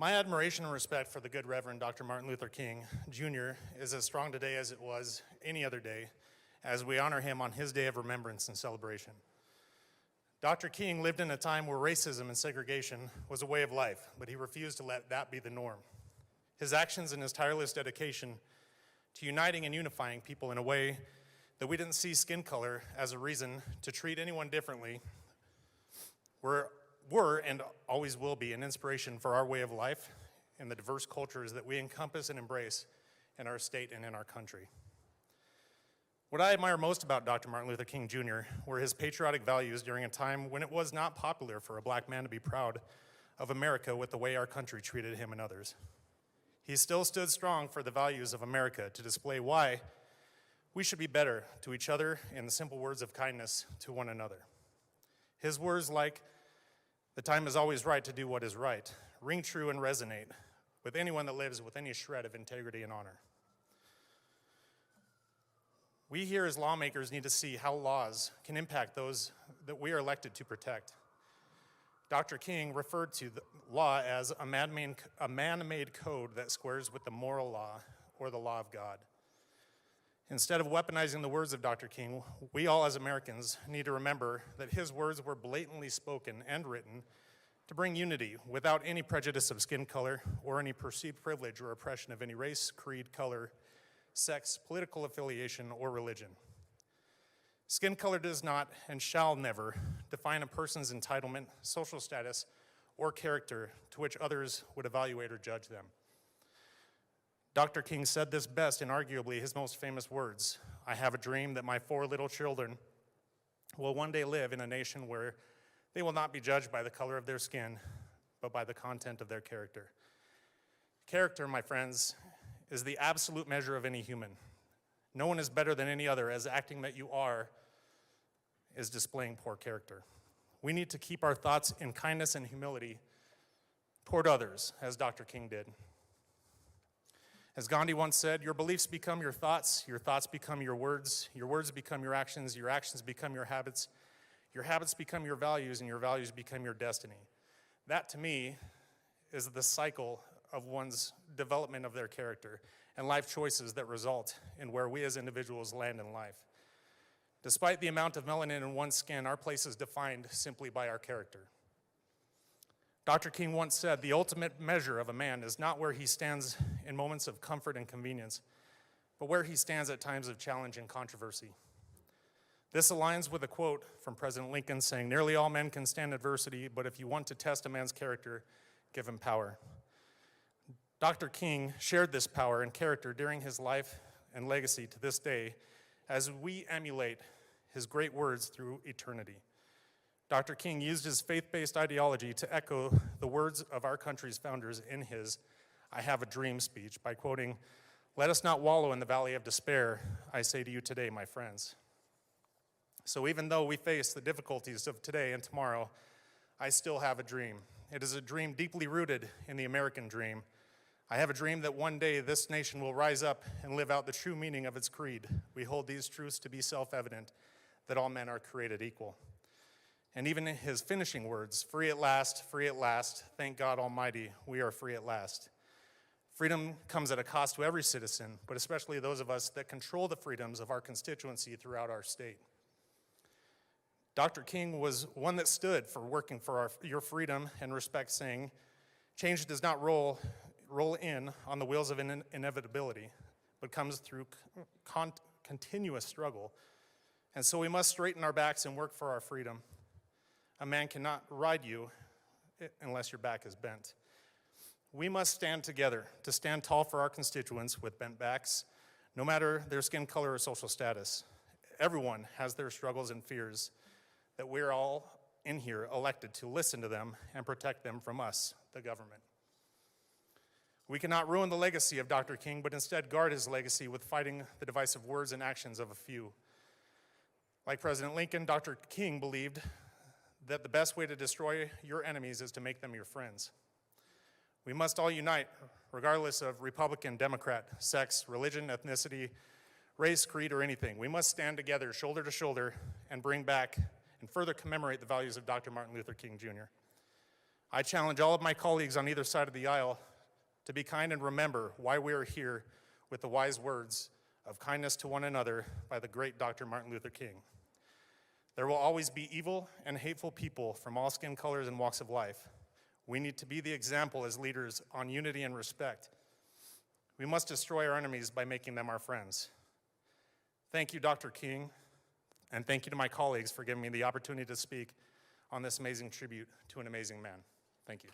My admiration and respect for the good Reverend Dr. Martin Luther King Jr. is as strong today as it was any other day, as we honor him on his day of remembrance and celebration. Dr. King lived in a time where racism and segregation was a way of life, but he refused to let that be the norm. His actions and his tireless dedication to uniting and unifying people in a way that we didn't see skin color as a reason to treat anyone differently were and always will be an inspiration for our way of life and the diverse cultures that we encompass and embrace in our state and in our country. What I admire most about Dr. Martin Luther King Jr. were his patriotic values during a time when it was not popular for a black man to be proud of America with the way our country treated him and others. He still stood strong for the values of America to display why we should be better to each other in the simple words of kindness to one another. His words like, "The time is always right to do what is right," ring true and resonate with anyone that lives with any shred of integrity and honor. We here as lawmakers need to see how laws can impact those that we are elected to protect. Dr. King referred to the law as a man-made code that squares with the moral law or the law of God. Instead of weaponizing the words of Dr. King, we all as Americans need to remember that his words were blatantly spoken and written to bring unity without any prejudice of skin color or any perceived privilege or oppression of any race, creed, color, sex, political affiliation, or religion. Skin color does not and shall never define a person's entitlement, social status, or character to which others would evaluate or judge them. Dr. King said this best in arguably his most famous words, "I have a dream that my 4 little children will one day live in a nation where they will not be judged by the color of their skin, but by the content of their character." Character, my friends, is the absolute measure of any human. No one is better than any other, as acting that you are is displaying poor character. We need to keep our thoughts in kindness and humility toward others, as Dr. King did. As Gandhi once said, your beliefs become your thoughts become your words become your actions become your habits become your values, and your values become your destiny. That, to me, is the cycle of one's development of their character and life choices that result in where we as individuals land in life. Despite the amount of melanin in one's skin, our place is defined simply by our character. Dr. King once said, "The ultimate measure of a man is not where he stands in moments of comfort and convenience, but where he stands at times of challenge and controversy." This aligns with a quote from President Lincoln saying, "Nearly all men can stand adversity, but if you want to test a man's character, give him power." Dr. King shared this power and character during his life and legacy to this day as we emulate his great words through eternity. Dr. King used his faith-based ideology to echo the words of our country's founders in his "I Have a Dream" speech by quoting, "Let us not wallow in the valley of despair, I say to you today, my friends." So even though we face the difficulties of today and tomorrow, I still have a dream. It is a dream deeply rooted in the American dream. I have a dream that one day this nation will rise up and live out the true meaning of its creed. We hold these truths to be self-evident, that all men are created equal. And even in his finishing words, free at last, thank God Almighty, we are free at last. Freedom comes at a cost to every citizen, but especially those of us that control the freedoms of our constituency throughout our state. Dr. King was one that stood for working for your freedom and respect, saying, "Change does not roll in on the wheels of inevitability, but comes through continuous struggle. And so we must straighten our backs and work for our freedom. A man cannot ride you unless your back is bent. We must stand together to stand tall for our constituents with bent backs, no matter their skin color or social status. Everyone has their struggles and fears that we're all in here elected to listen to them and protect them from us, the government. We cannot ruin the legacy of Dr. King, but instead guard his legacy with fighting the divisive words and actions of a few. Like President Lincoln, Dr. King believed that the best way to destroy your enemies is to make them your friends. We must all unite, regardless of Republican, Democrat, sex, religion, ethnicity, race, creed, or anything. We must stand together, shoulder to shoulder, and bring back and further commemorate the values of Dr. Martin Luther King Jr. I challenge all of my colleagues on either side of the aisle to be kind and remember why we are here with the wise words of kindness to one another by the great Dr. Martin Luther King. There will always be evil and hateful people from all skin colors and walks of life. We need to be the example as leaders on unity and respect. We must destroy our enemies by making them our friends. Thank you, Dr. King, and thank you to my colleagues for giving me the opportunity to speak on this amazing tribute to an amazing man. Thank you.